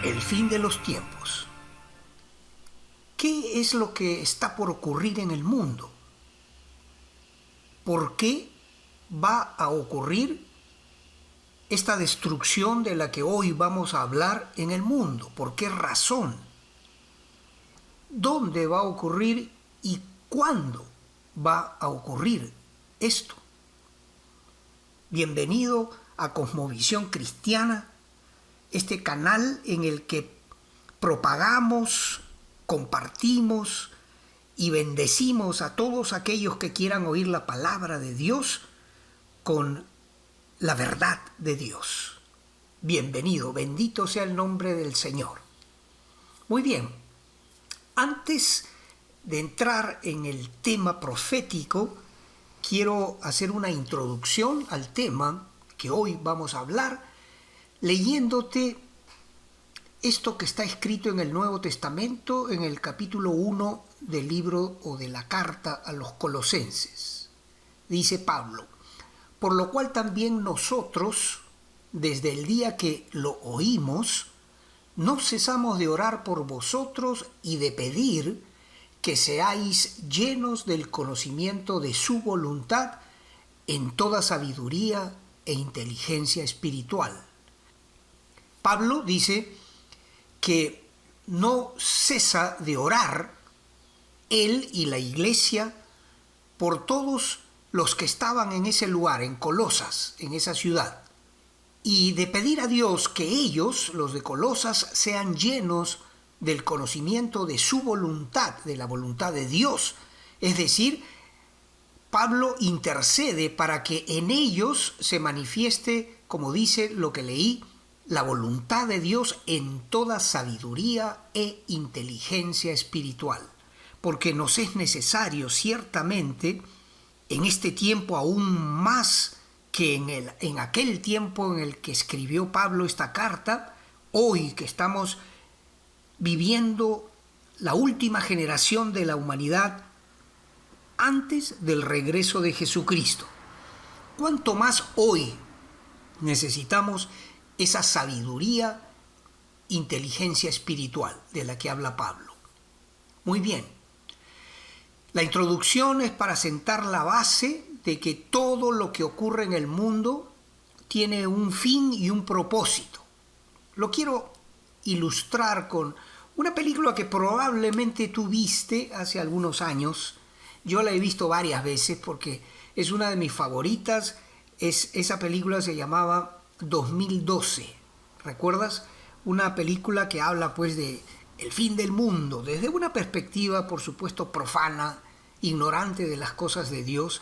El fin de los tiempos. ¿Qué es lo que está por ocurrir en el mundo? ¿Por qué va a ocurrir esta destrucción de la que hoy vamos a hablar en el mundo? ¿Por qué razón? ¿Dónde va a ocurrir y cuándo va a ocurrir esto? Bienvenido a Cosmovisión Cristiana, este canal en el que propagamos, compartimos y bendecimos a todos aquellos que quieran oír la palabra de Dios con la verdad de Dios. Bienvenido, bendito sea el nombre del Señor. Muy bien, antes de entrar en el tema profético, quiero hacer una introducción al tema que hoy vamos a hablar, leyéndote esto que está escrito en el Nuevo Testamento, en el capítulo 1 del libro o de la carta a los Colosenses. Dice Pablo: por lo cual también nosotros, desde el día que lo oímos, no cesamos de orar por vosotros y de pedir que seáis llenos del conocimiento de su voluntad en toda sabiduría e inteligencia espiritual. Pablo dice que no cesa de orar él y la iglesia por todos los que estaban en ese lugar, en Colosas, en esa ciudad, y de pedir a Dios que ellos, los de Colosas, sean llenos del conocimiento de su voluntad, de la voluntad de Dios. Es decir, Pablo intercede para que en ellos se manifieste, como dice lo que leí, la voluntad de Dios en toda sabiduría e inteligencia espiritual. Porque nos es necesario, ciertamente, en este tiempo aún más que en aquel tiempo en el que escribió Pablo esta carta, hoy que estamos viviendo la última generación de la humanidad antes del regreso de Jesucristo. ¿Cuánto más hoy necesitamos esa sabiduría, inteligencia espiritual de la que habla Pablo? Muy bien. La introducción es para sentar la base de que todo lo que ocurre en el mundo tiene un fin y un propósito. Lo quiero ilustrar con una película que probablemente tú viste hace algunos años. Yo la he visto varias veces porque es una de mis favoritas. Esa película se llamaba 2012. ¿Recuerdas? Una película que habla pues de el fin del mundo, desde una perspectiva, por supuesto, profana, ignorante de las cosas de Dios,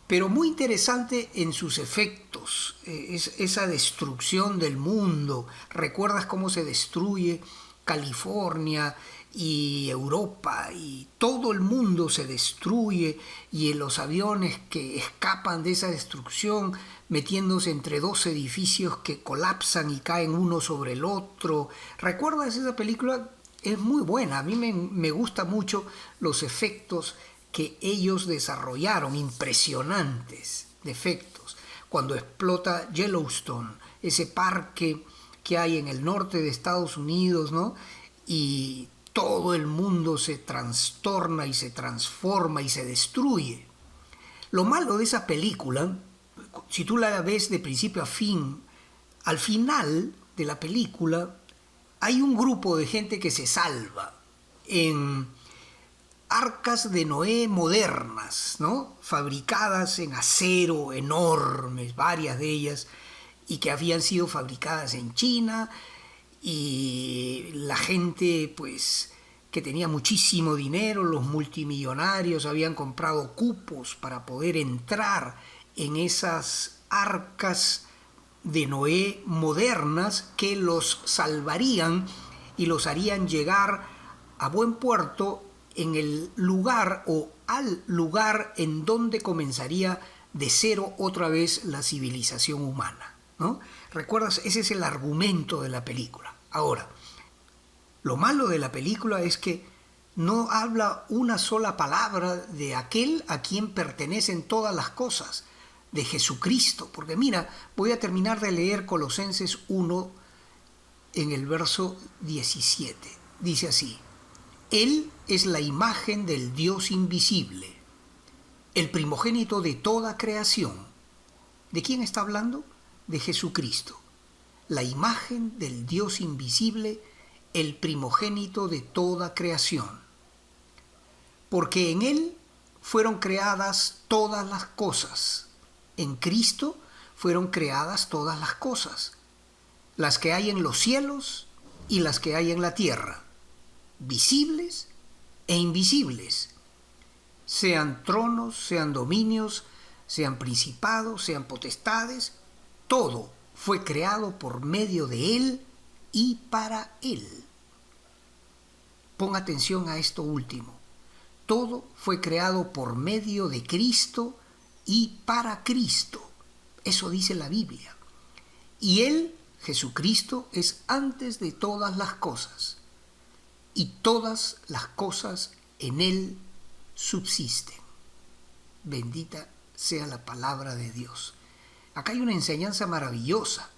pero muy interesante en sus efectos, esa destrucción del mundo. ¿Recuerdas cómo se destruye California y Europa y todo el mundo se destruye y en los aviones que escapan de esa destrucción metiéndose entre dos edificios que colapsan y caen uno sobre el otro? ¿Recuerdas esa película? Es muy buena, a mí me gustan mucho los efectos que ellos desarrollaron, impresionantes de efectos. Cuando explota Yellowstone, ese parque que hay en el norte de Estados Unidos, ¿no? Y todo el mundo se trastorna y se transforma y se destruye. Lo malo de esa película, si tú la ves de principio a fin, al final de la película hay un grupo de gente que se salva en arcas de Noé modernas, ¿no? Fabricadas en acero, enormes, varias de ellas, y que habían sido fabricadas en China, y la gente pues que tenía muchísimo dinero, los multimillonarios, habían comprado cupos para poder entrar en esas arcas de Noé modernas que los salvarían y los harían llegar a buen puerto en el lugar o al lugar en donde comenzaría de cero otra vez la civilización humana, ¿no? ¿Recuerdas? Ese es el argumento de la película. Ahora, lo malo de la película es que no habla una sola palabra de aquel a quien pertenecen todas las cosas, de Jesucristo. Porque mira, voy a terminar de leer Colosenses 1, en el verso 17. Dice así: Él es la imagen del Dios invisible, el primogénito de toda creación. ¿De quién está hablando? De Jesucristo. La imagen del Dios invisible, el primogénito de toda creación. Porque en Él fueron creadas todas las cosas. En Cristo fueron creadas todas las cosas, las que hay en los cielos y las que hay en la tierra, visibles e invisibles, sean tronos, sean dominios, sean principados, sean potestades, todo fue creado por medio de Él y para Él. Pon atención a esto último. Todo fue creado por medio de Cristo y para Cristo. Eso dice la Biblia. Y Él, Jesucristo, es antes de todas las cosas. Y todas las cosas en Él subsisten. Bendita sea la palabra de Dios. Acá hay una enseñanza maravillosa.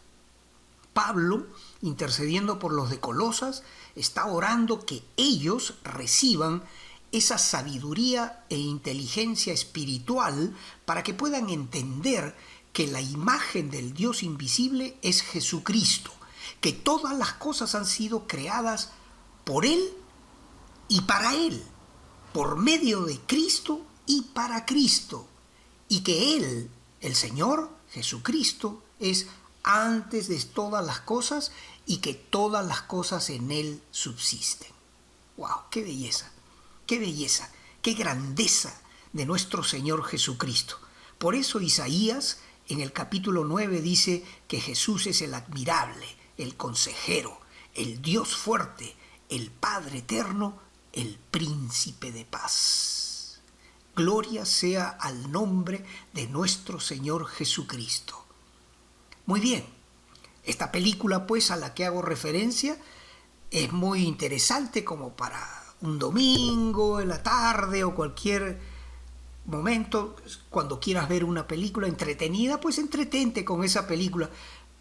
Pablo, intercediendo por los de Colosas, está orando que ellos reciban esa sabiduría e inteligencia espiritual para que puedan entender que la imagen del Dios invisible es Jesucristo, que todas las cosas han sido creadas por Él y para Él, por medio de Cristo y para Cristo, y que Él, el Señor Jesucristo, es antes de todas las cosas y que todas las cosas en Él subsisten. ¡Wow! ¡Qué belleza! ¡Qué belleza! ¡Qué grandeza de nuestro Señor Jesucristo! Por eso Isaías en el capítulo 9 dice que Jesús es el admirable, el consejero, el Dios fuerte, el Padre eterno, el príncipe de paz. Gloria sea al nombre de nuestro Señor Jesucristo. Muy bien, esta película pues a la que hago referencia es muy interesante como para un domingo en la tarde o cualquier momento, cuando quieras ver una película entretenida, pues entretente con esa película,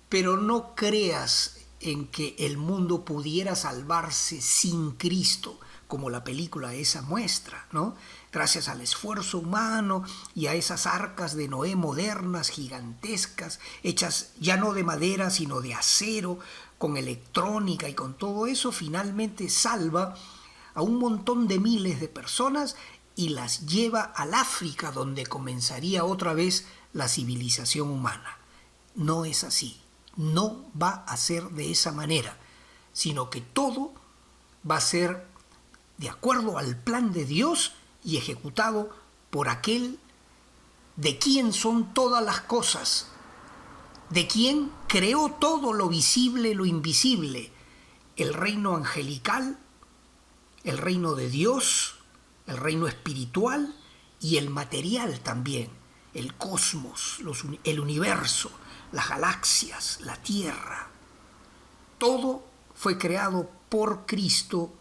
pero no creas en que el mundo pudiera salvarse sin Cristo, como la película esa muestra, ¿no? Gracias al esfuerzo humano y a esas arcas de Noé modernas, gigantescas, hechas ya no de madera, sino de acero, con electrónica y con todo eso, finalmente salva a un montón de miles de personas y las lleva al África, donde comenzaría otra vez la civilización humana. No es así, no va a ser de esa manera, sino que todo va a ser de acuerdo al plan de Dios y ejecutado por aquel de quien son todas las cosas, de quien creó todo lo visible y lo invisible, el reino angelical, el reino de Dios, el reino espiritual y el material también, el cosmos, el universo, las galaxias, la Tierra. Todo fue creado por Cristo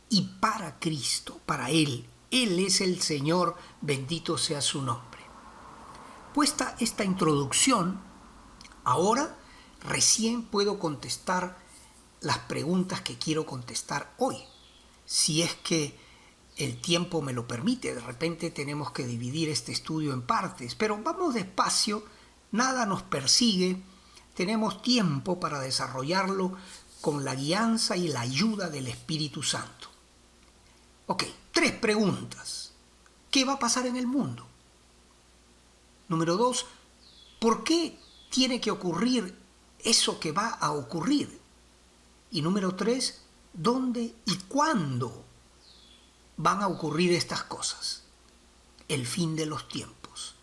y para Cristo, para Él. Él es el Señor, bendito sea su nombre. Puesta esta introducción, ahora recién puedo contestar las preguntas que quiero contestar hoy. Si es que el tiempo me lo permite, de repente tenemos que dividir este estudio en partes, pero vamos despacio, nada nos persigue, tenemos tiempo para desarrollarlo con la guianza y la ayuda del Espíritu Santo. Ok, 3 preguntas. ¿Qué va a pasar en el mundo? Número 2, ¿por qué tiene que ocurrir eso que va a ocurrir? Y número 3, ¿dónde y cuándo van a ocurrir estas cosas? El fin de los tiempos.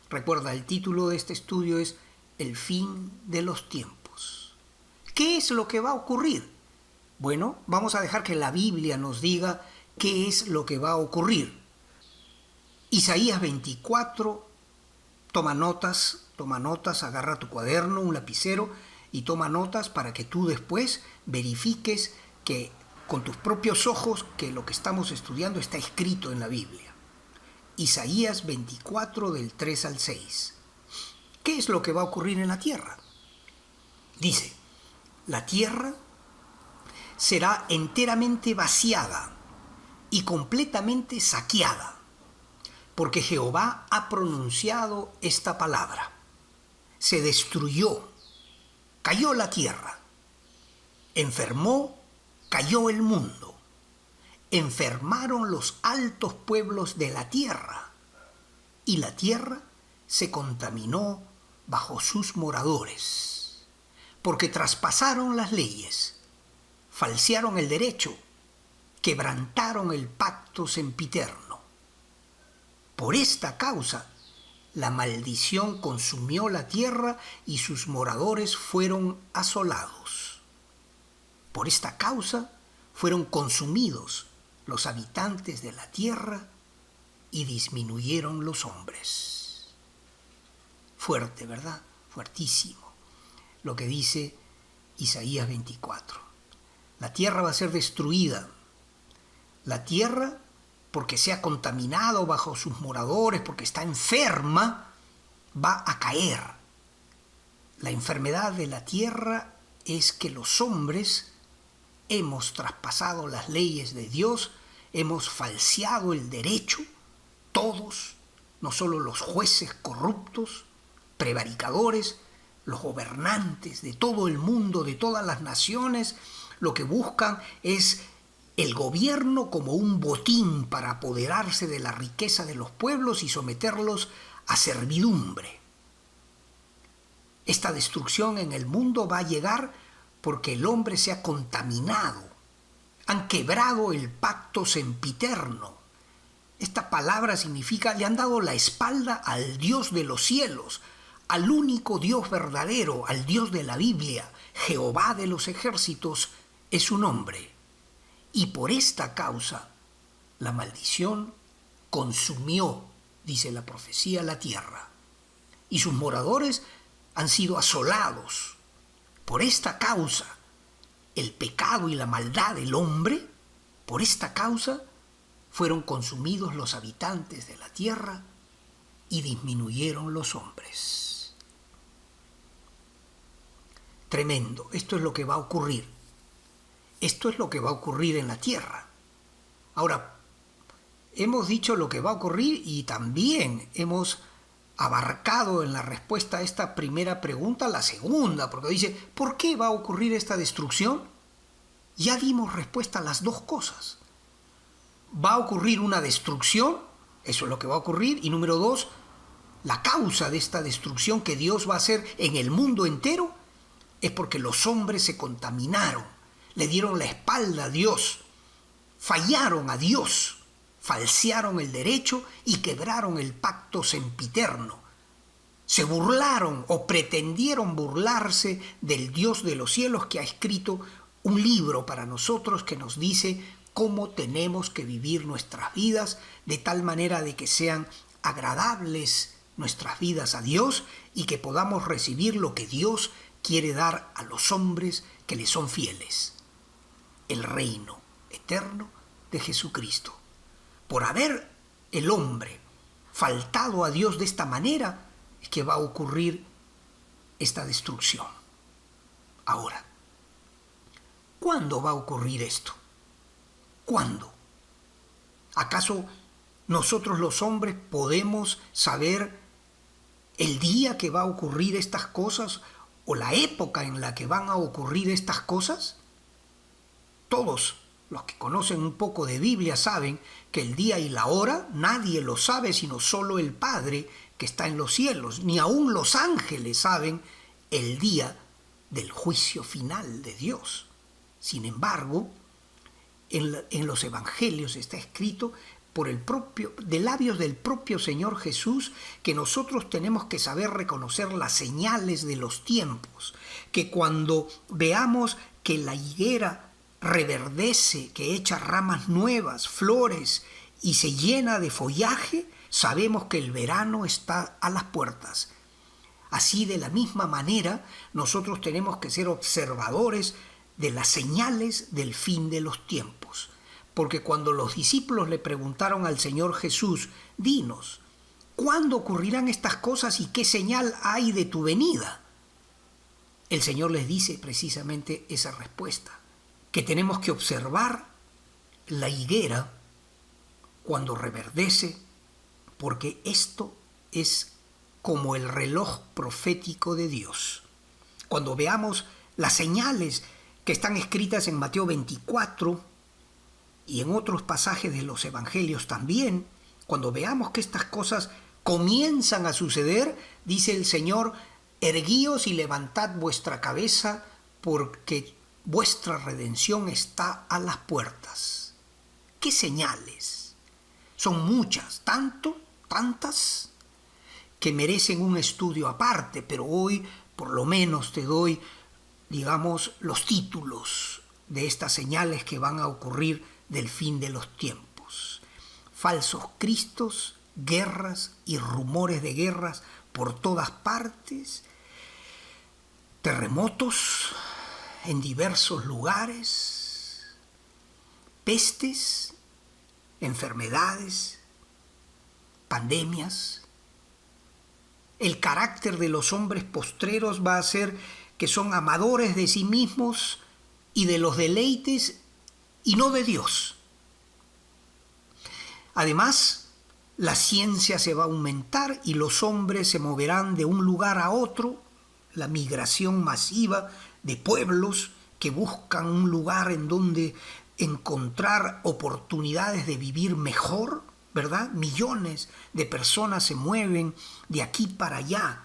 Recuerda, el título de este estudio es El fin de los tiempos. ¿Qué es lo que va a ocurrir? Bueno, vamos a dejar que la Biblia nos diga qué es lo que va a ocurrir. Isaías 24, toma notas, agarra tu cuaderno, un lapicero y toma notas para que tú después verifiques que con tus propios ojos que lo que estamos estudiando está escrito en la Biblia. Isaías 24 del 3 al 6. ¿Qué es lo que va a ocurrir en la tierra? Dice: la tierra será enteramente vaciada y completamente saqueada, porque Jehová ha pronunciado esta palabra. Se destruyó, cayó la tierra, enfermó, cayó el mundo, enfermaron los altos pueblos de la tierra, y la tierra se contaminó bajo sus moradores, porque traspasaron las leyes, falsearon el derecho, quebrantaron el pacto sempiterno. Por esta causa, la maldición consumió la tierra y sus moradores fueron asolados. Por esta causa fueron consumidos los habitantes de la tierra y disminuyeron los hombres. Fuerte, ¿verdad? Fuertísimo lo que dice Isaías 24. La tierra va a ser destruida. La tierra, porque se ha contaminado bajo sus moradores, porque está enferma, va a caer. La enfermedad de la tierra es que los hombres hemos traspasado las leyes de Dios, hemos falseado el derecho, todos, no solo los jueces corruptos, prevaricadores, los gobernantes de todo el mundo, de todas las naciones, lo que buscan es el gobierno como un botín para apoderarse de la riqueza de los pueblos y someterlos a servidumbre. Esta destrucción en el mundo va a llegar porque el hombre se ha contaminado, han quebrado el pacto sempiterno. Esta palabra significa, le han dado la espalda al Dios de los cielos, al único Dios verdadero, al Dios de la Biblia. Jehová de los ejércitos es su nombre. Y por esta causa, la maldición consumió, dice la profecía, la tierra. Y sus moradores han sido asolados. Por esta causa, el pecado y la maldad del hombre, por esta causa, fueron consumidos los habitantes de la tierra y disminuyeron los hombres. Tremendo, esto es lo que va a ocurrir. Esto es lo que va a ocurrir en la tierra. Ahora, hemos dicho lo que va a ocurrir y también hemos abarcado en la respuesta a esta primera pregunta la segunda, porque dice, ¿por qué va a ocurrir esta destrucción? Ya dimos respuesta a las dos cosas. Va a ocurrir una destrucción, eso es lo que va a ocurrir, y número dos, la causa de esta destrucción que Dios va a hacer en el mundo entero es porque los hombres se contaminaron, le dieron la espalda a Dios, fallaron a Dios, falsearon el derecho y quebraron el pacto sempiterno. Se burlaron o pretendieron burlarse del Dios de los cielos que ha escrito un libro para nosotros que nos dice cómo tenemos que vivir nuestras vidas de tal manera de que sean agradables nuestras vidas a Dios y que podamos recibir lo que Dios quiere dar a los hombres que le son fieles. El reino eterno de Jesucristo. Por haber el hombre faltado a Dios de esta manera, es que va a ocurrir esta destrucción. Ahora, ¿cuándo va a ocurrir esto? ¿Cuándo? ¿Acaso nosotros los hombres podemos saber el día que va a ocurrir estas cosas o la época en la que van a ocurrir estas cosas? Todos los que conocen un poco de Biblia saben que el día y la hora nadie lo sabe sino solo el Padre que está en los cielos. Ni aun los ángeles saben el día del juicio final de Dios. Sin embargo, en los evangelios está escrito de labios del propio Señor Jesús que nosotros tenemos que saber reconocer las señales de los tiempos, que cuando veamos que la higuera reverdece, que echa ramas nuevas, flores y se llena de follaje, sabemos que el verano está a las puertas. Así, de la misma manera, nosotros tenemos que ser observadores de las señales del fin de los tiempos. Porque cuando los discípulos le preguntaron al Señor Jesús, dinos, ¿cuándo ocurrirán estas cosas y qué señal hay de tu venida? el Señor les dice precisamente esa respuesta, que tenemos que observar la higuera cuando reverdece, porque esto es como el reloj profético de Dios. Cuando veamos las señales que están escritas en Mateo 24 y en otros pasajes de los evangelios también, cuando veamos que estas cosas comienzan a suceder, dice el Señor: erguíos y levantad vuestra cabeza, porque vuestra redención está a las puertas. ¿Qué señales? Son muchas, tantas, que merecen un estudio aparte, pero hoy por lo menos te doy, digamos, los títulos de estas señales que van a ocurrir del fin de los tiempos. Falsos cristos, guerras y rumores de guerras por todas partes, terremotos en diversos lugares, pestes, enfermedades, pandemias. El carácter de los hombres postreros va a ser que son amadores de sí mismos y de los deleites y no de Dios. Además, la ciencia se va a aumentar y los hombres se moverán de un lugar a otro, la migración masiva de pueblos que buscan un lugar en donde encontrar oportunidades de vivir mejor, ¿verdad? Millones de personas se mueven de aquí para allá.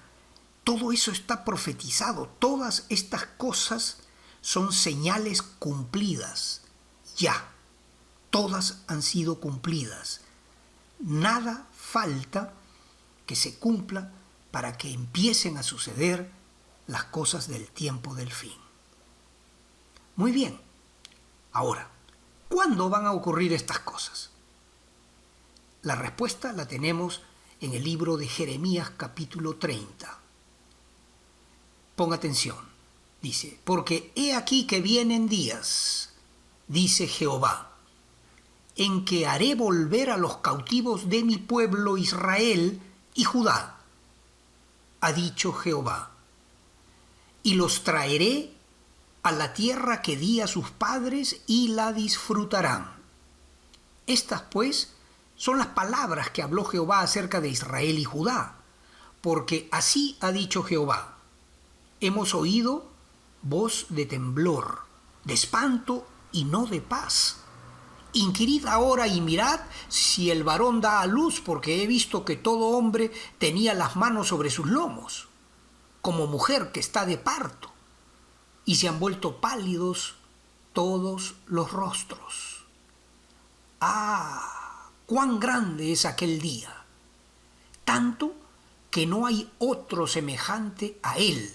Todo eso está profetizado. Todas estas cosas son señales cumplidas. Ya, todas han sido cumplidas. Nada falta que se cumpla para que empiecen a suceder las cosas del tiempo del fin. Muy bien. Ahora, ¿cuándo van a ocurrir estas cosas? La respuesta la tenemos en el libro de Jeremías capítulo 30. Ponga atención. Dice: porque he aquí que vienen días, dice Jehová, en que haré volver a los cautivos de mi pueblo Israel y Judá, ha dicho Jehová, y los traeré a la tierra que di a sus padres y la disfrutarán. Estas, pues, son las palabras que habló Jehová acerca de Israel y Judá, porque así ha dicho Jehová: hemos oído voz de temblor, de espanto y no de paz. Inquirid ahora y mirad si el varón da a luz, porque he visto que todo hombre tenía las manos sobre sus lomos, como mujer que está de parto, y se han vuelto pálidos todos los rostros. ¡Ah! ¡Cuán grande es aquel día! Tanto que no hay otro semejante a él.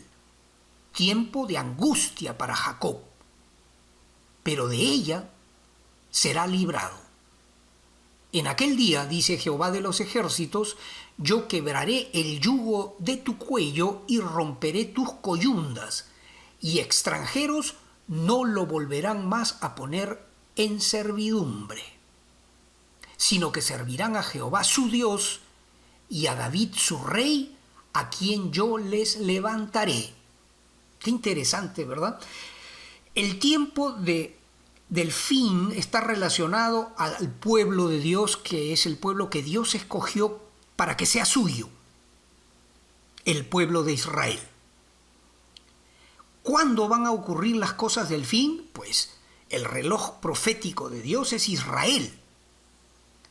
Tiempo de angustia para Jacob, pero de ella será librado. En aquel día, dice Jehová de los ejércitos, yo quebraré el yugo de tu cuello y romperé tus coyundas, y extranjeros no lo volverán más a poner en servidumbre, sino que servirán a Jehová su Dios y a David su rey, a quien yo les levantaré. Qué interesante, ¿verdad? El tiempo del fin está relacionado al pueblo de Dios, que es el pueblo que Dios escogió para que sea suyo, el pueblo de Israel. ¿Cuándo van a ocurrir las cosas del fin? Pues el reloj profético de Dios es Israel.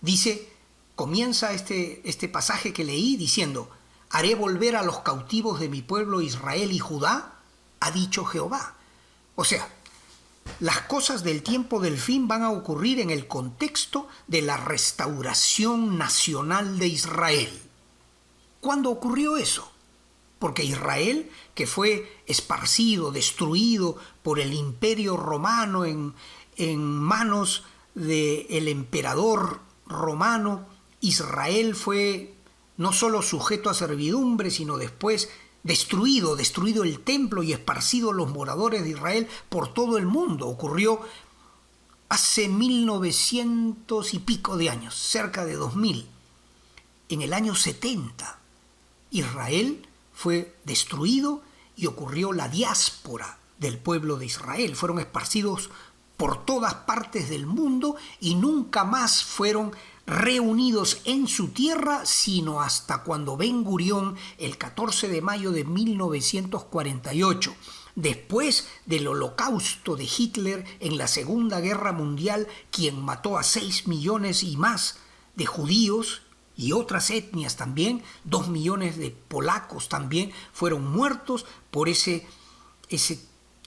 Dice, comienza este pasaje que leí diciendo: haré volver a los cautivos de mi pueblo Israel y Judá, ha dicho Jehová. O sea, las cosas del tiempo del fin van a ocurrir en el contexto de la restauración nacional de Israel. ¿Cuándo ocurrió eso? Porque Israel, que fue esparcido, destruido por el imperio romano en manos del emperador romano, Israel fue no solo sujeto a servidumbre, sino después destruido el templo y esparcido los moradores de Israel por todo el mundo. Ocurrió hace 1900 y pico de años, cerca de 2000. En el año 70, Israel fue destruido y ocurrió la diáspora del pueblo de Israel. Fueron esparcidos por todas partes del mundo y nunca más fueron reunidos en su tierra, sino hasta cuando Ben Gurión, el 14 de mayo de 1948, después del holocausto de Hitler en la Segunda Guerra Mundial, quien mató a 6 millones y más de judíos y otras etnias también, 2 millones de polacos también fueron muertos por ese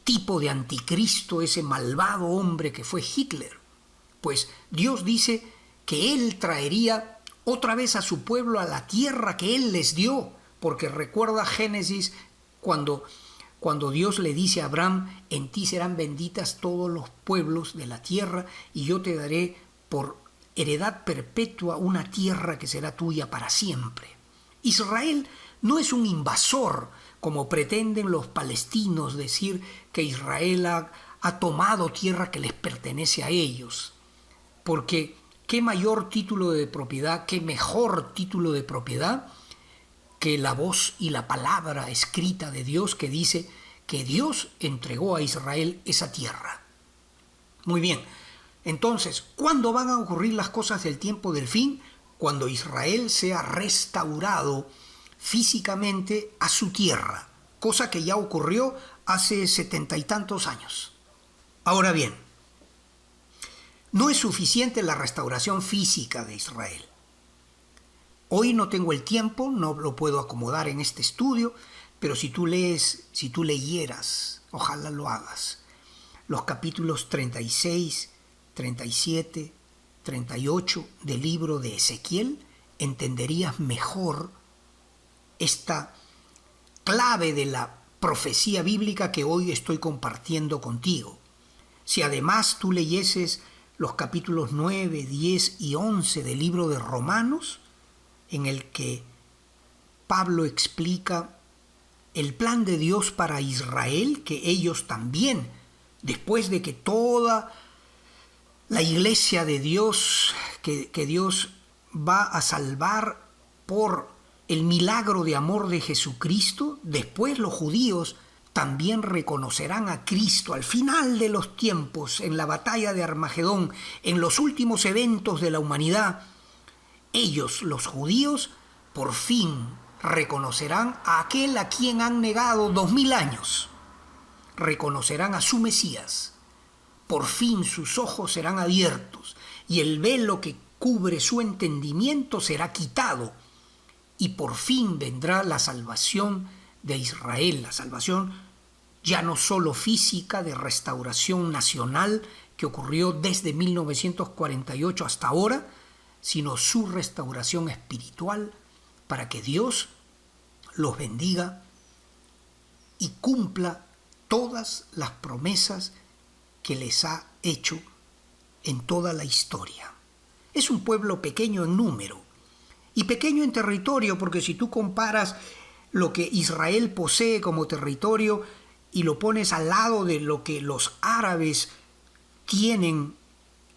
tipo de anticristo, ese malvado hombre que fue Hitler. Pues Dios dice que Él traería otra vez a su pueblo a la tierra que Él les dio, porque recuerda Génesis cuando Dios le dice a Abraham: en ti serán benditas todos los pueblos de la tierra y yo te daré por heredad perpetua una tierra que será tuya para siempre. Israel no es un invasor, como pretenden los palestinos decir que Israel ha tomado tierra que les pertenece a ellos. Porque qué mayor título de propiedad, qué mejor título de propiedad que la voz y la palabra escrita de Dios, que dice que Dios entregó a Israel esa tierra. Muy bien, entonces, ¿cuándo van a ocurrir las cosas del tiempo del fin? Cuando Israel sea restaurado físicamente a su tierra, cosa que ya ocurrió hace 70 y tantos años. Ahora bien, no es suficiente la restauración física de Israel. Hoy no tengo el tiempo, no lo puedo acomodar en este estudio, pero si tú leyeras, ojalá lo hagas, los capítulos 36, 37, 38 del libro de Ezequiel, entenderías mejor esta clave de la profecía bíblica que hoy estoy compartiendo contigo. Si además tú leyeses los capítulos 9, 10 y 11 del libro de Romanos, en el que Pablo explica el plan de Dios para Israel, que ellos también, después de que toda la iglesia de Dios, que Dios va a salvar por el milagro de amor de Jesucristo, después los judíos también reconocerán a Cristo al final de los tiempos, en la batalla de Armagedón, en los últimos eventos de la humanidad. Ellos, los judíos, por fin reconocerán a aquel a quien han negado 2000 años. Reconocerán a su Mesías. Por fin sus ojos serán abiertos y el velo que cubre su entendimiento será quitado. Y por fin vendrá la salvación de Israel, la salvación ya no solo física de restauración nacional que ocurrió desde 1948 hasta ahora, sino su restauración espiritual para que Dios los bendiga y cumpla todas las promesas que les ha hecho en toda la historia. Es un pueblo pequeño en número y pequeño en territorio, porque si tú comparas lo que Israel posee como territorio y lo pones al lado de lo que los árabes tienen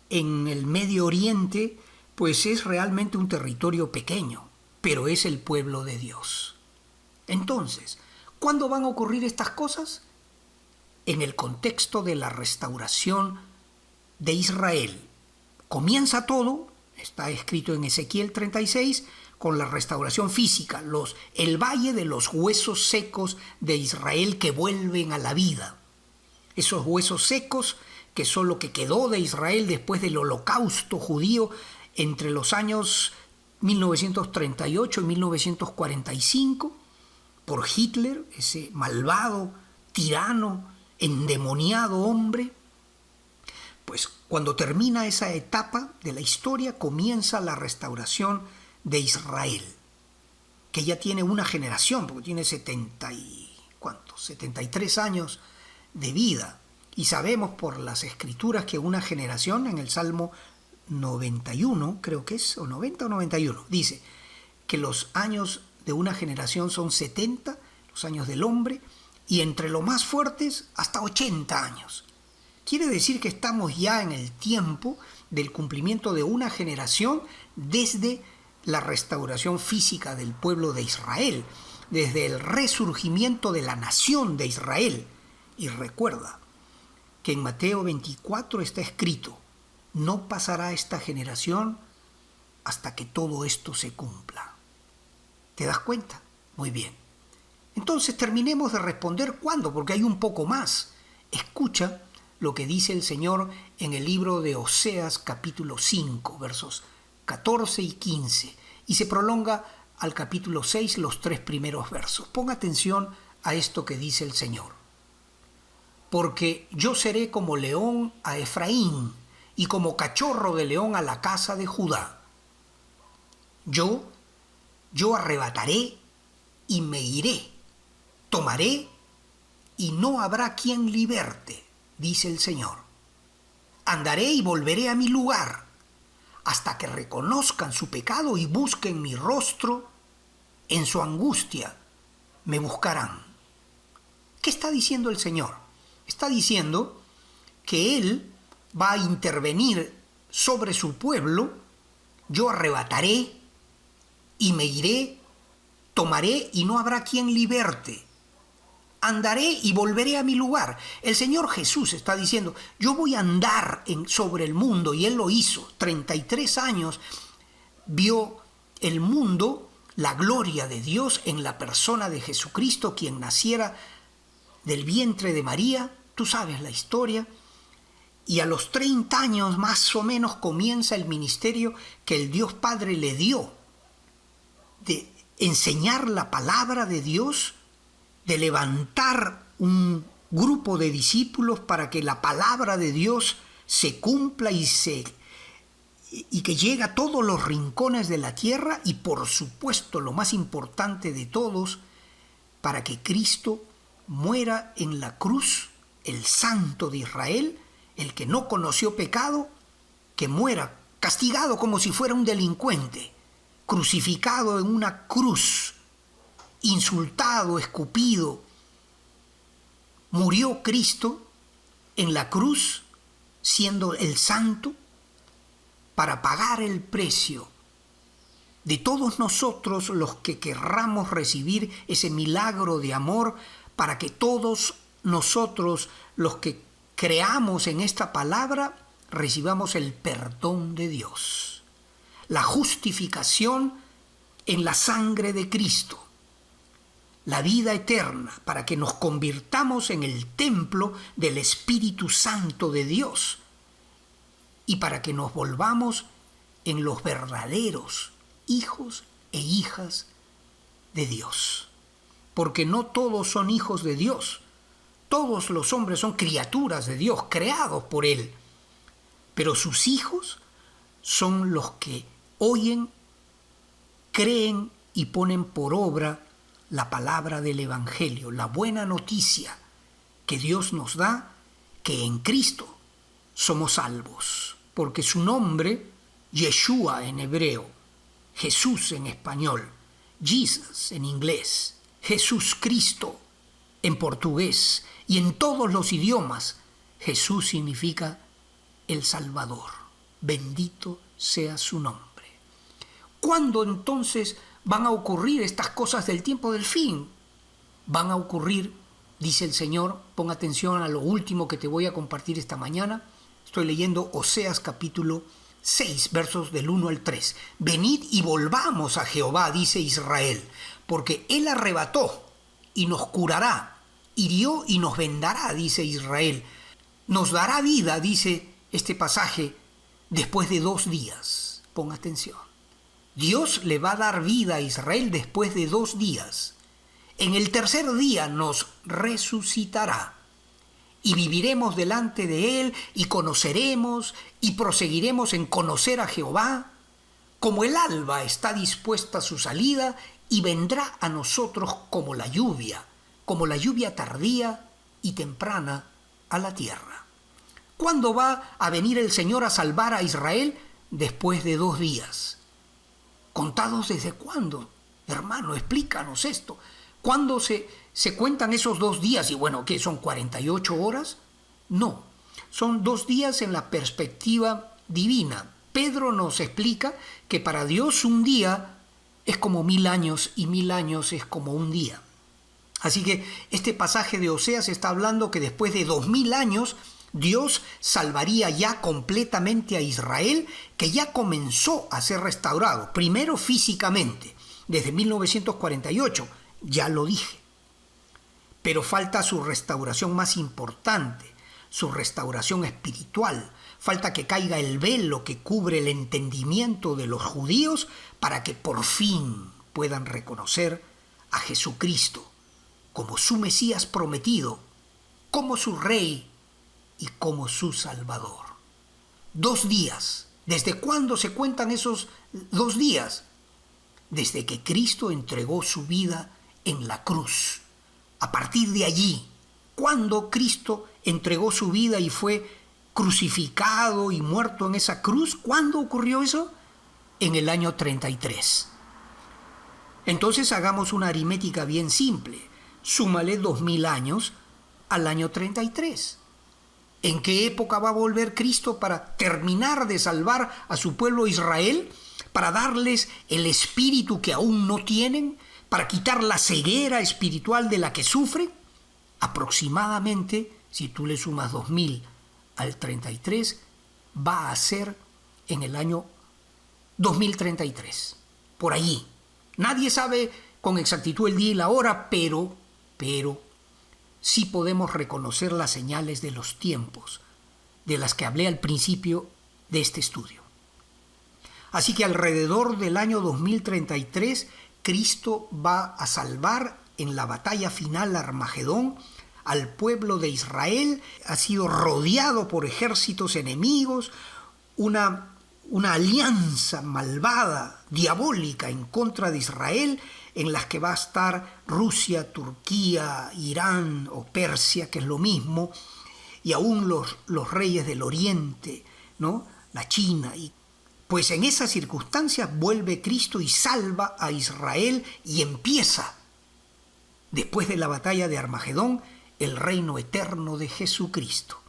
en el Medio Oriente, pues es realmente un territorio pequeño, pero es el pueblo de Dios. Entonces, ¿cuándo van a ocurrir estas cosas? En el contexto de la restauración de Israel. Comienza todo, está escrito en Ezequiel 36, con la restauración física, el valle de los huesos secos de Israel que vuelven a la vida. Esos huesos secos que son lo que quedó de Israel después del holocausto judío entre los años 1938 y 1945 por Hitler, ese malvado, tirano, endemoniado hombre. Pues cuando termina esa etapa de la historia comienza la restauración de Israel, que ya tiene una generación, porque tiene 73 años de vida. Y sabemos por las escrituras que una generación, en el Salmo 91, creo que es, o 90 o 91, dice que los años de una generación son 70, los años del hombre, y entre los más fuertes hasta 80 años. Quiere decir que estamos ya en el tiempo del cumplimiento de una generación desde la restauración física del pueblo de Israel. desde el resurgimiento de la nación de Israel. Y recuerda que en Mateo 24 está escrito: no pasará esta generación hasta que todo esto se cumpla. ¿Te das cuenta? Muy bien. Entonces terminemos de responder cuándo, porque hay un poco más. Escucha lo que dice el Señor en el libro de Oseas capítulo 5, versos 14 y 15, y se prolonga al capítulo 6 los 3 primeros versos. Pon atención a esto que dice el Señor. Porque yo seré como león a Efraín y como cachorro de león a la casa de Judá. Yo arrebataré y me iré, tomaré y no habrá quien liberte, dice el Señor. Andaré y volveré a mi lugar, hasta que reconozcan su pecado y busquen mi rostro. En su angustia me buscarán. ¿Qué está diciendo el Señor? Está diciendo que Él va a intervenir sobre su pueblo. Yo arrebataré y me iré, tomaré y no habrá quien liberte. Andaré y volveré a mi lugar. El Señor Jesús está diciendo: yo voy a andar sobre el mundo, y Él lo hizo. 33 años vio el mundo, la gloria de Dios en la persona de Jesucristo, quien naciera del vientre de María. Tú sabes la historia. Y a los 30 años más o menos comienza el ministerio que el Dios Padre le dio, de enseñar la palabra de Dios, de levantar un grupo de discípulos para que la palabra de Dios se cumpla y que llegue a todos los rincones de la tierra, y por supuesto lo más importante de todos, para que Cristo muera en la cruz, el Santo de Israel, el que no conoció pecado, que muera castigado como si fuera un delincuente, crucificado en una cruz, insultado, escupido. Murió Cristo en la cruz, siendo el Santo, para pagar el precio de todos nosotros los que querramos recibir ese milagro de amor, para que todos nosotros los que creamos en esta palabra recibamos el perdón de Dios, la justificación en la sangre de Cristo, la vida eterna, para que nos convirtamos en el templo del Espíritu Santo de Dios y para que nos volvamos en los verdaderos hijos e hijas de Dios. Porque no todos son hijos de Dios. Todos los hombres son criaturas de Dios, creados por Él. Pero sus hijos son los que oyen, creen y ponen por obra la palabra del Evangelio, la buena noticia que Dios nos da, que en Cristo somos salvos. Porque su nombre, Yeshua en hebreo, Jesús en español, Jesus en inglés, Jesús Cristo en portugués, y en todos los idiomas, Jesús significa el Salvador. Bendito sea su nombre. ¿Cuándo entonces van a ocurrir estas cosas del tiempo del fin? Van a ocurrir, dice el Señor. Pon atención a lo último que te voy a compartir esta mañana. Estoy leyendo Oseas capítulo 6, versos del 1 al 3. Venid y volvamos a Jehová, dice Israel, porque Él arrebató y nos curará, hirió y nos vendará, dice Israel. Nos dará vida, dice este pasaje, después de 2 días. Pon atención. Dios le va a dar vida a Israel después de 2 días. En el tercer día nos resucitará y viviremos delante de Él y conoceremos y proseguiremos en conocer a Jehová. Como el alba está dispuesta a su salida y vendrá a nosotros como la lluvia tardía y temprana a la tierra. ¿Cuándo va a venir el Señor a salvar a Israel? Después de 2 días. ¿Contados desde cuándo? Hermano, explícanos esto. ¿Cuándo se cuentan esos 2 días? Y bueno, ¿qué son 48 horas? No, son 2 días en la perspectiva divina. Pedro nos explica que para Dios un día es como 1000 años y 1000 años es como un día. Así que este pasaje de Oseas está hablando que después de 2000 años Dios salvaría ya completamente a Israel, que ya comenzó a ser restaurado, primero físicamente, desde 1948, ya lo dije. Pero falta su restauración más importante, su restauración espiritual. Falta que caiga el velo que cubre el entendimiento de los judíos para que por fin puedan reconocer a Jesucristo como su Mesías prometido, como su Rey y como su Salvador. 2 días. ¿Desde cuándo se cuentan esos 2 días? Desde que Cristo entregó su vida en la cruz. A partir de allí, cuando Cristo entregó su vida y fue crucificado y muerto en esa cruz, ¿cuándo ocurrió eso? En el año 33. Entonces hagamos una aritmética bien simple. Súmale 2000 años al año 33. ¿En qué época va a volver Cristo para terminar de salvar a su pueblo Israel? ¿Para darles el espíritu que aún no tienen? ¿Para quitar la ceguera espiritual de la que sufren? Aproximadamente, si tú le sumas 2000 al 33, va a ser en el año 2033. Por allí. Nadie sabe con exactitud el día y la hora, pero sí podemos reconocer las señales de los tiempos, de las que hablé al principio de este estudio. Así que alrededor del año 2033, Cristo va a salvar en la batalla final Armagedón al pueblo de Israel. Ha sido rodeado por ejércitos enemigos, una alianza malvada, diabólica en contra de Israel, en las que va a estar Rusia, Turquía, Irán o Persia, que es lo mismo, y aún los reyes del Oriente, ¿no? La China. Y pues en esas circunstancias vuelve Cristo y salva a Israel y empieza, después de la batalla de Armagedón, el reino eterno de Jesucristo.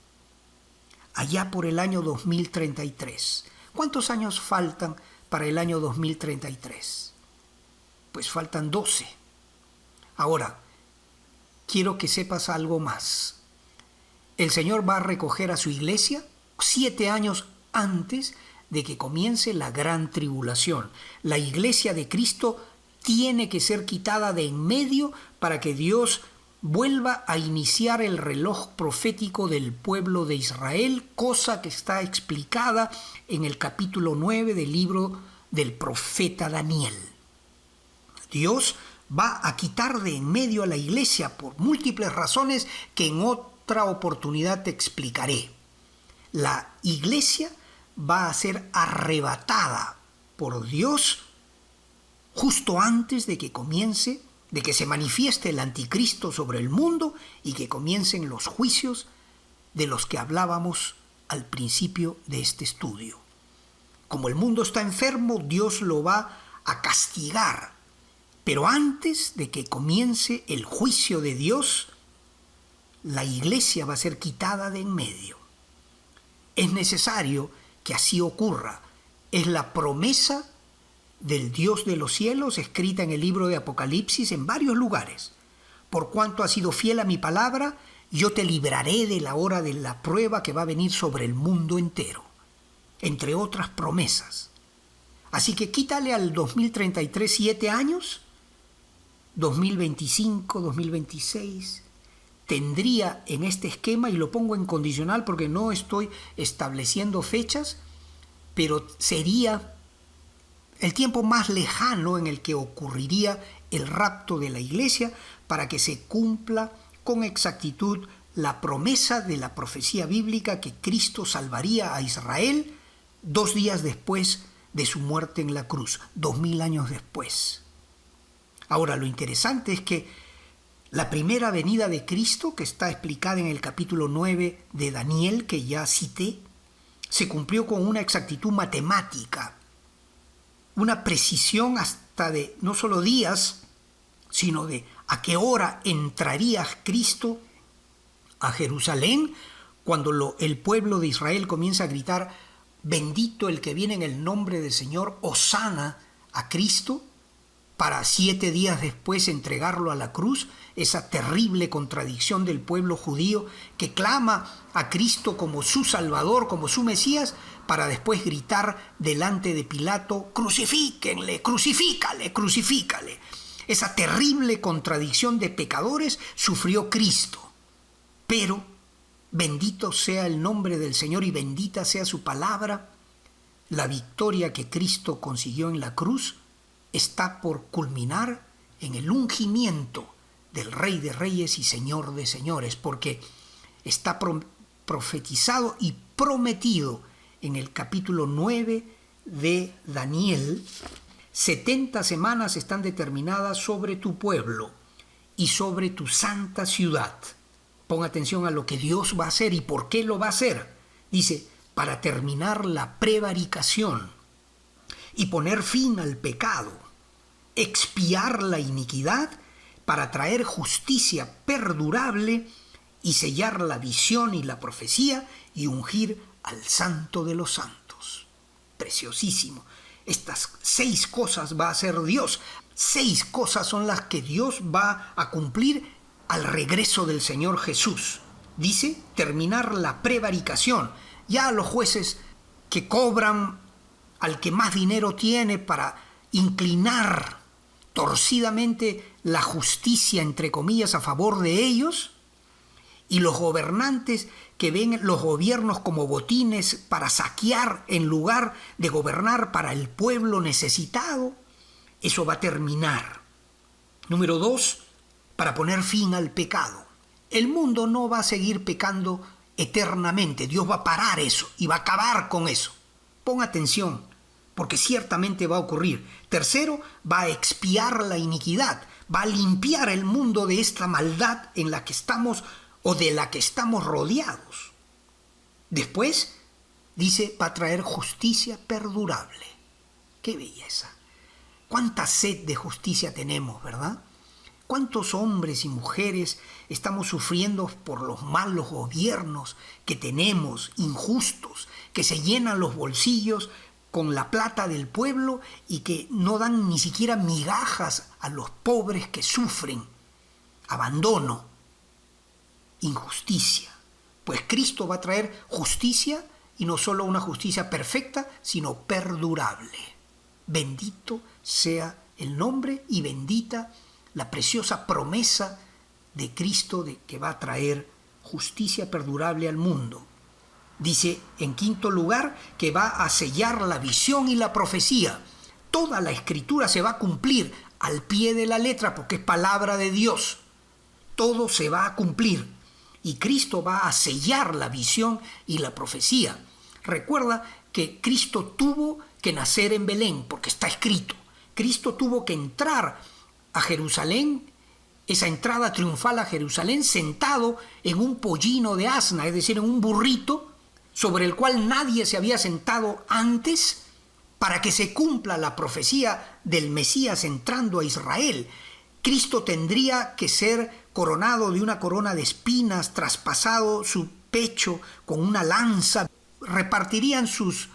Allá por el año 2033. ¿Cuántos años faltan para el año 2033? Pues faltan 12. Ahora, quiero que sepas algo más. El Señor va a recoger a su iglesia 7 años antes de que comience la gran tribulación. La iglesia de Cristo tiene que ser quitada de en medio para que Dios vuelva a iniciar el reloj profético del pueblo de Israel, cosa que está explicada en el capítulo 9 del libro del profeta Daniel. Dios va a quitar de en medio a la iglesia por múltiples razones que en otra oportunidad te explicaré. La iglesia va a ser arrebatada por Dios justo antes de que comience, de que se manifieste el anticristo sobre el mundo y que comiencen los juicios de los que hablábamos al principio de este estudio. Como el mundo está enfermo, Dios lo va a castigar. Pero antes de que comience el juicio de Dios, la iglesia va a ser quitada de en medio. Es necesario que así ocurra. Es la promesa del Dios de los cielos escrita en el libro de Apocalipsis en varios lugares. Por cuanto has sido fiel a mi palabra, yo te libraré de la hora de la prueba que va a venir sobre el mundo entero. Entre otras promesas. Así que quítale al 2033 7 años, 2025, 2026, tendría en este esquema, y lo pongo en condicional porque no estoy estableciendo fechas, pero sería el tiempo más lejano en el que ocurriría el rapto de la iglesia para que se cumpla con exactitud la promesa de la profecía bíblica que Cristo salvaría a Israel 2 días después de su muerte en la cruz, 2000 años después. Ahora, lo interesante es que la primera venida de Cristo, que está explicada en el capítulo 9 de Daniel, que ya cité, se cumplió con una exactitud matemática, una precisión hasta de no solo días, sino de a qué hora entraría Cristo a Jerusalén, cuando el pueblo de Israel comienza a gritar: bendito el que viene en el nombre del Señor, hosana a Cristo. para 7 días después entregarlo a la cruz, esa terrible contradicción del pueblo judío que clama a Cristo como su Salvador, como su Mesías, para después gritar delante de Pilato: crucifíquenle, crucifícale, crucifícale. Esa terrible contradicción de pecadores sufrió Cristo. Pero bendito sea el nombre del Señor y bendita sea su palabra. La victoria que Cristo consiguió en la cruz está por culminar en el ungimiento del Rey de Reyes y Señor de Señores, porque está profetizado y prometido en el capítulo 9 de Daniel. 70 semanas están determinadas sobre tu pueblo y sobre tu santa ciudad. Pon atención a lo que Dios va a hacer y por qué lo va a hacer. Dice: para terminar la prevaricación y poner fin al pecado, expiar la iniquidad, para traer justicia perdurable y sellar la visión y la profecía y ungir al Santo de los Santos. Preciosísimo. Estas 6 cosas va a hacer Dios. 6 cosas son las que Dios va a cumplir al regreso del Señor Jesús. Dice: terminar la prevaricación. Ya los jueces que cobran al que más dinero tiene para inclinar torcidamente la justicia, entre comillas, a favor de ellos, y los gobernantes que ven los gobiernos como botines para saquear en lugar de gobernar para el pueblo necesitado, eso va a terminar. Número 2, para poner fin al pecado. El mundo no va a seguir pecando eternamente. Dios va a parar eso y va a acabar con eso. Pon atención, porque ciertamente va a ocurrir. Tercero, va a expiar la iniquidad, va a limpiar el mundo de esta maldad en la que estamos o de la que estamos rodeados. Después, dice, va a traer justicia perdurable. ¡Qué belleza! ¡Cuánta sed de justicia tenemos!, ¿verdad? ¿Cuántos hombres y mujeres estamos sufriendo por los malos gobiernos que tenemos, injustos, que se llenan los bolsillos con la plata del pueblo y que no dan ni siquiera migajas a los pobres que sufren? Abandono, injusticia. Pues Cristo va a traer justicia, y no solo una justicia perfecta, sino perdurable. Bendito sea el nombre y bendita la preciosa promesa de Cristo de que va a traer justicia perdurable al mundo. Dice, en quinto lugar, que va a sellar la visión y la profecía. Toda la escritura se va a cumplir al pie de la letra porque es palabra de Dios. Todo se va a cumplir y Cristo va a sellar la visión y la profecía. Recuerda que Cristo tuvo que nacer en Belén porque está escrito. Cristo tuvo que entrar a Jerusalén, esa entrada triunfal a Jerusalén, sentado en un pollino de asna, es decir, en un burrito sobre el cual nadie se había sentado antes, para que se cumpla la profecía del Mesías entrando a Israel. Cristo tendría que ser coronado de una corona de espinas, traspasado su pecho con una lanza, repartirían sus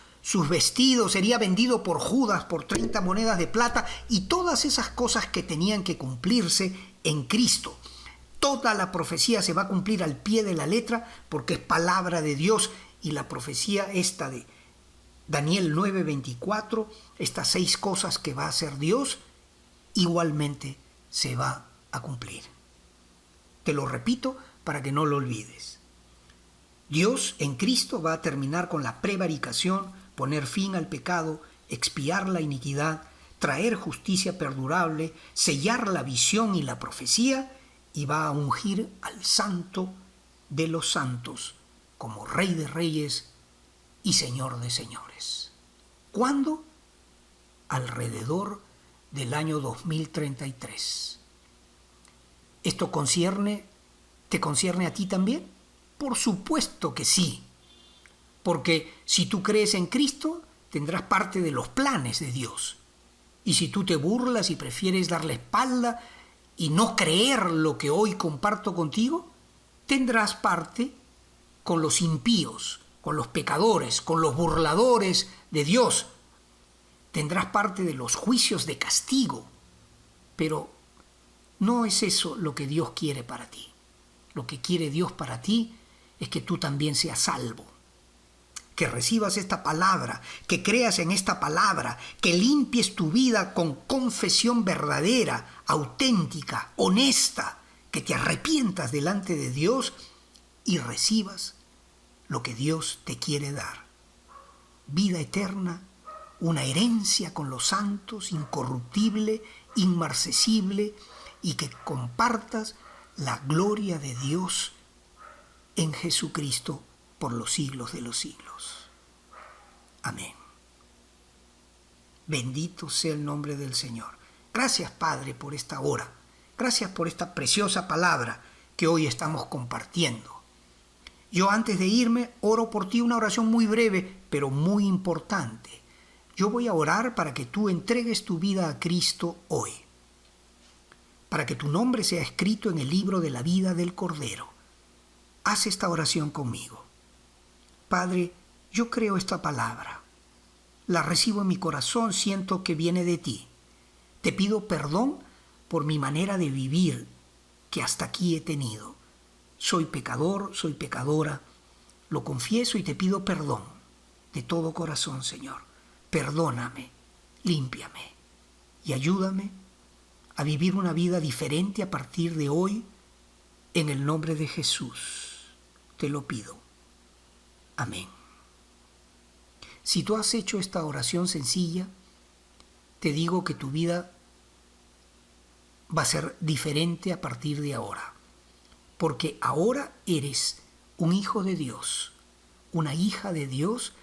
vestidos, sería vendido por Judas por 30 monedas de plata, y todas esas cosas que tenían que cumplirse en Cristo. Toda la profecía se va a cumplir al pie de la letra porque es palabra de Dios, y la profecía esta de Daniel 9:24, estas 6 cosas que va a hacer Dios, igualmente se va a cumplir. Te lo repito para que no lo olvides. Dios en Cristo va a terminar con la prevaricación, poner fin al pecado, expiar la iniquidad, traer justicia perdurable, sellar la visión y la profecía, y va a ungir al Santo de los Santos como Rey de Reyes y Señor de Señores. ¿Cuándo? Alrededor del año 2033. ¿Esto te concierne a ti también? Por supuesto que sí, porque si tú crees en Cristo, tendrás parte de los planes de Dios. Y si tú te burlas y prefieres darle espalda y no creer lo que hoy comparto contigo, tendrás parte con los impíos, con los pecadores, con los burladores de Dios. Tendrás parte de los juicios de castigo Pero no es eso lo que Dios quiere para ti. Lo que quiere Dios para ti es que tú también seas salvo, que recibas esta palabra, que creas en esta palabra, que limpies tu vida con confesión verdadera, auténtica, honesta, que te arrepientas delante de Dios y recibas lo que Dios te quiere dar. Vida eterna, una herencia con los santos, incorruptible, inmarcesible, y que compartas la gloria de Dios en Jesucristo por los siglos de los siglos. Amén. Bendito sea el nombre del Señor. Gracias, Padre, por esta hora. Gracias por esta preciosa palabra que hoy estamos compartiendo. Yo, antes de irme, oro por ti una oración muy breve, pero muy importante. Yo voy a orar para que tú entregues tu vida a Cristo hoy, para que tu nombre sea escrito en el libro de la vida del Cordero. Haz esta oración conmigo. Padre, yo creo esta palabra. La recibo en mi corazón, siento que viene de ti. Te pido perdón por mi manera de vivir que hasta aquí he tenido. Soy pecador, soy pecadora. Lo confieso y te pido perdón de todo corazón, Señor. Perdóname, límpiame y ayúdame a vivir una vida diferente a partir de hoy, en el nombre de Jesús. Te lo pido. Amén. Si tú has hecho esta oración sencilla, te digo que tu vida va a ser diferente a partir de ahora, porque ahora eres un hijo de Dios, una hija de Dios,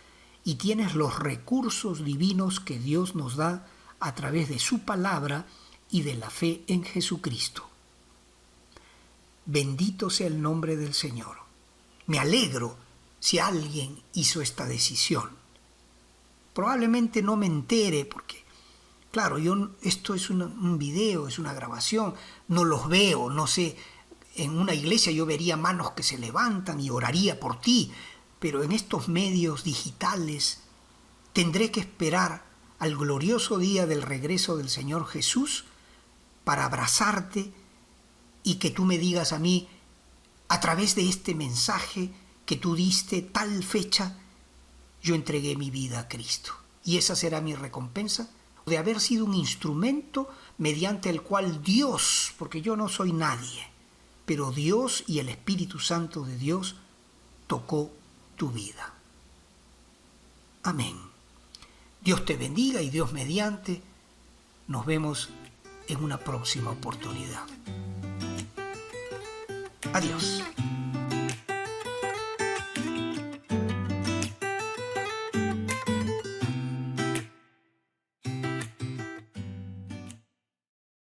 y tienes los recursos divinos que Dios nos da a través de su palabra y de la fe en Jesucristo. Bendito sea el nombre del Señor. Me alegro si alguien hizo esta decisión. Probablemente no me entere porque, claro, esto es un video, es una grabación, no los veo, no sé. En una iglesia yo vería manos que se levantan y oraría por ti, pero en estos medios digitales tendré que esperar al glorioso día del regreso del Señor Jesús para abrazarte y que tú me digas a mí, a través de este mensaje que tú diste tal fecha, yo entregué mi vida a Cristo. Y esa será mi recompensa de haber sido un instrumento mediante el cual Dios, porque yo no soy nadie, pero Dios y el Espíritu Santo de Dios tocó tu vida. Amén. Dios te bendiga y Dios mediante, nos vemos en una próxima oportunidad. Adiós.